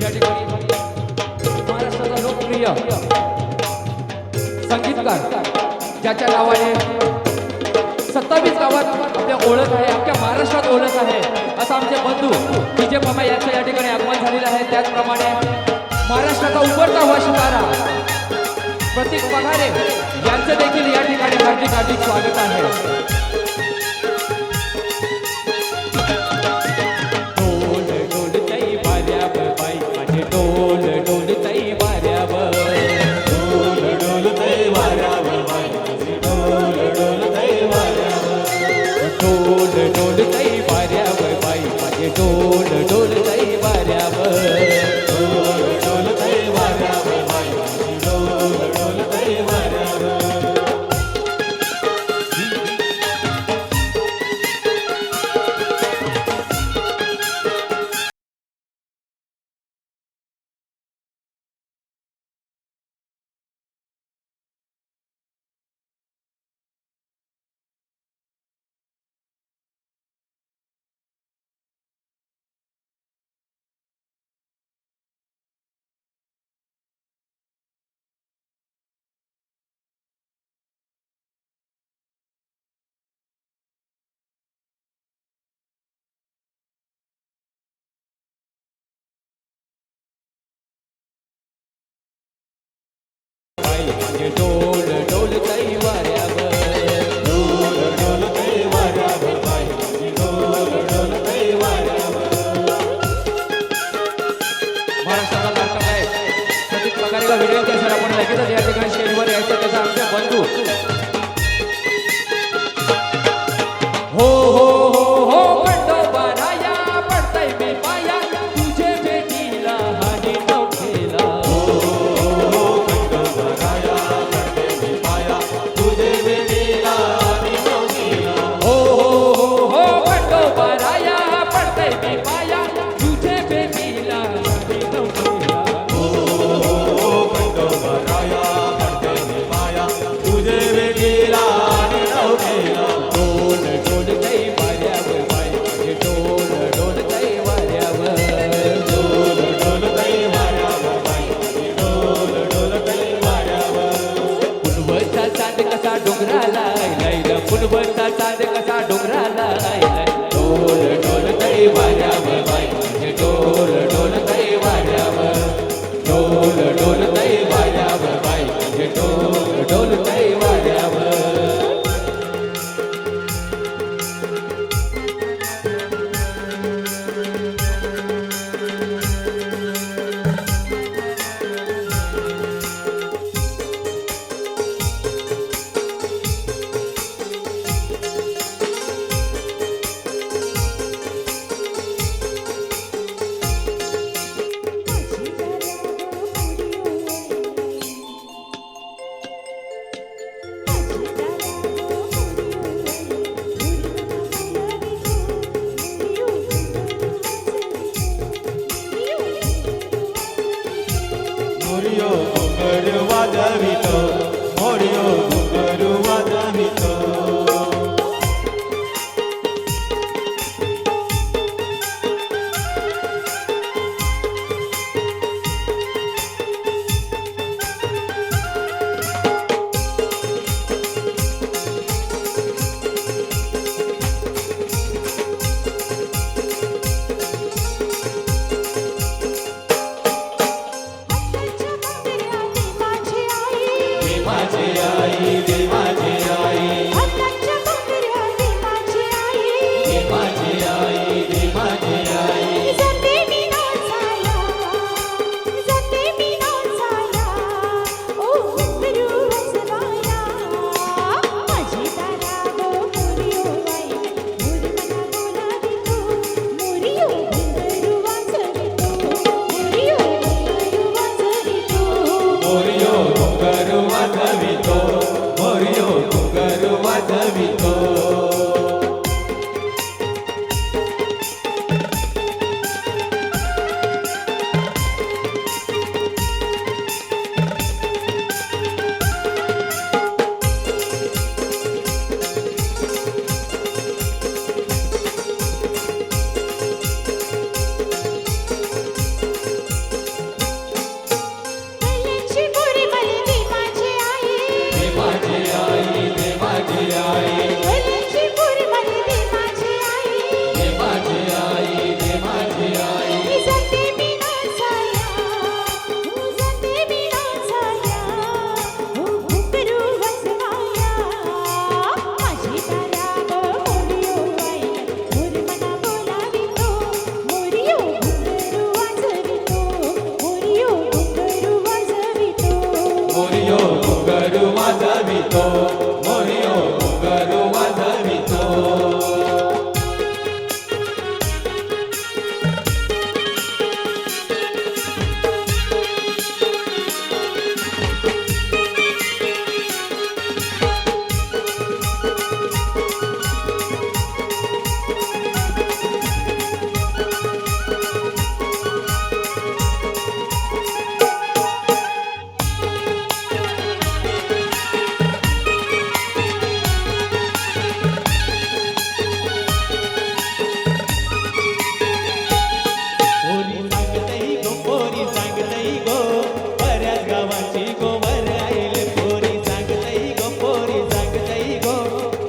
या ठिकाणी महाराष्ट्राचा लोकप्रिय संगीतकार ज्याच्या नावाने 27 गावात आपल्या ओळख आहे, आपल्या महाराष्ट्रात ओळख आहे, असं आमचे बंधू डीजे मामा यांचं या ठिकाणी आगमन झालेलं आहे। त्याचप्रमाणे महाराष्ट्राचा उभरता हुआ सितारा प्रतीक पगारे यांचं देखील या ठिकाणी हार्दिक हार्दिक स्वागत आहे। डोल डोल ताई वाऱ्यावर डोल डोल ताई वाऱ्यावर डोल डोल ताई वाऱ्यावर। महाराष्ट्राचा लाडका आहे प्रतीक पगारेला व्हिडिओ कॅसेट आपण लगेचच या ठिकाणी स्टेजवर यायचं, त्याचा आमचे बंधू हो हो हो हो खंडोबा राया पडतय मी पाया तुझे भेटीला हानी नवखेला डोंगराला आयलाय फुलवरचा चांद कसा डोंगराला आयलाय डोल डोल ताई वाऱ्यावर बाई डोल डोल ताई वाऱ्यावर डोल डोल ताई वाऱ्यावर बाई डोल डोल ताई वाऱ्यावर। मोरियो घुंगरू वाजवितो मोरियो घुंगरू वाजवितो माझी आई वाजवितो मोरियो घुंगरू वाजवितो पोरी सांगतई गो बऱ्याच गावाची गोवर आईल पोरी सांगतई गो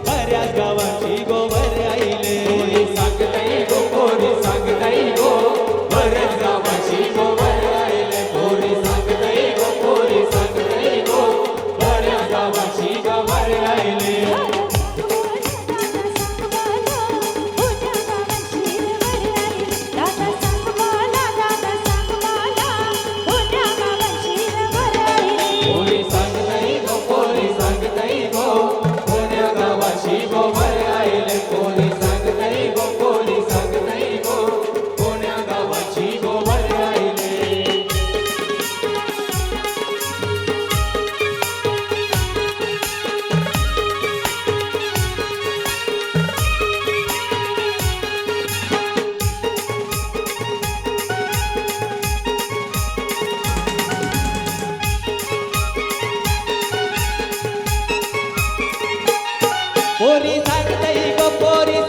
बऱ्याच गावाची गोवर आईल पोरी सांगतई गो बऱ्याच गावाची गोवर आईल पोरी सांगतई गो बऱ्याच गावाची गोवर आईल पोरी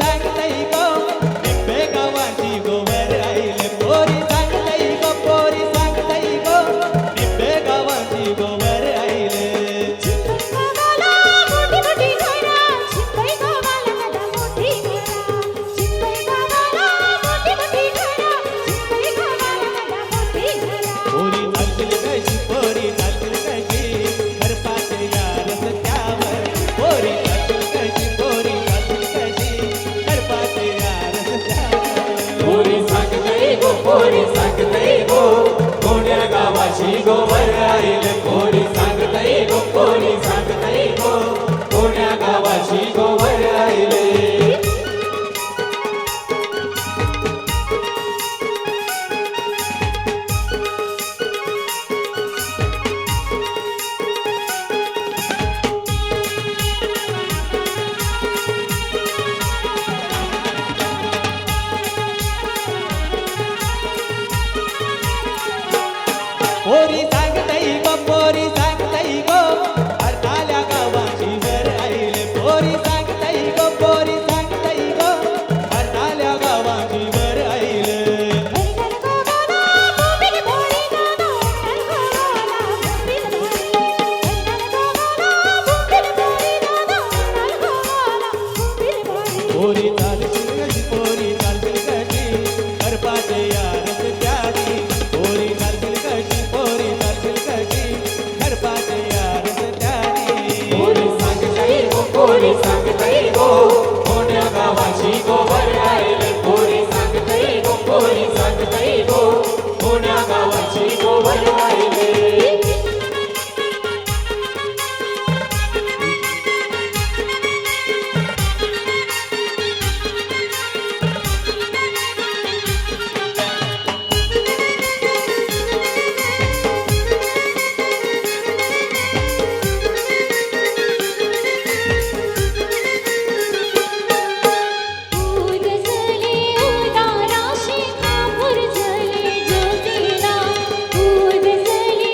सांगतई गो निम्मे गावाची गोवर आईल पोरी सांगतई गो निम्मे गावाची गोवर आईल पोरी चालतील कशी घरपाचे या रस्त्यावर पोरी पोरी सांगतई गो कोण्या गावाची गोवर आईल पोरी सांगतई गो कोण्या गावाची गोवर आईल पोरी सांगतई गो हरताल्या गावाची वर आईल पोरी सांगतई गो हरताल्या गावाची वर आईल पोरी चालतील कशी घरपाचे या रस्त्याची पोरी चालतील कशी घरपाचे या रस्त्याची पोरी सांगतई गो कोण्या गावाची गोवर आईल पोरी सांगतई गो कोण्या गावाची गोवर आईल उदसले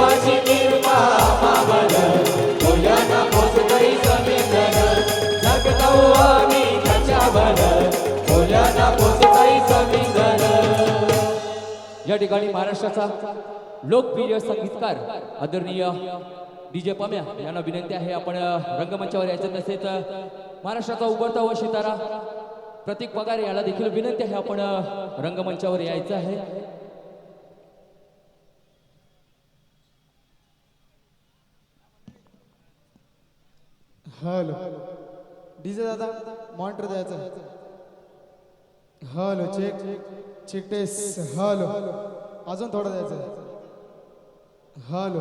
देवाची कृपा आम्हावर होया ना पोचतई समीधन जगतो आम्ही त्याच्यावर होया ना पोचतई समीधन या ठिकाणी महाराष्ट्राचा लोकप्रिय संगीतकार आदरणीय डीजे पम्या यांना विनंती आहे आपण रंगमंचावर यायचं. तसेच महाराष्ट्राचा उभरता व सितारा प्रतीक पगार याला देखील विनंती आहे आपण रंगमंचावर यायचं आहे. हॅलो डीजे दादा मॉनिटर द्यायचं. Hello check check test. Hello अजून थोडं द्यायचं. Hello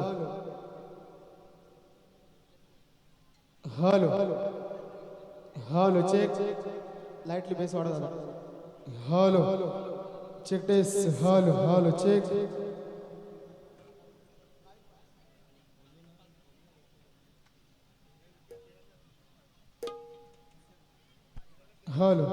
hello hello check lightly bass वाढत झाला. Hello check test. Hello hello check. Hello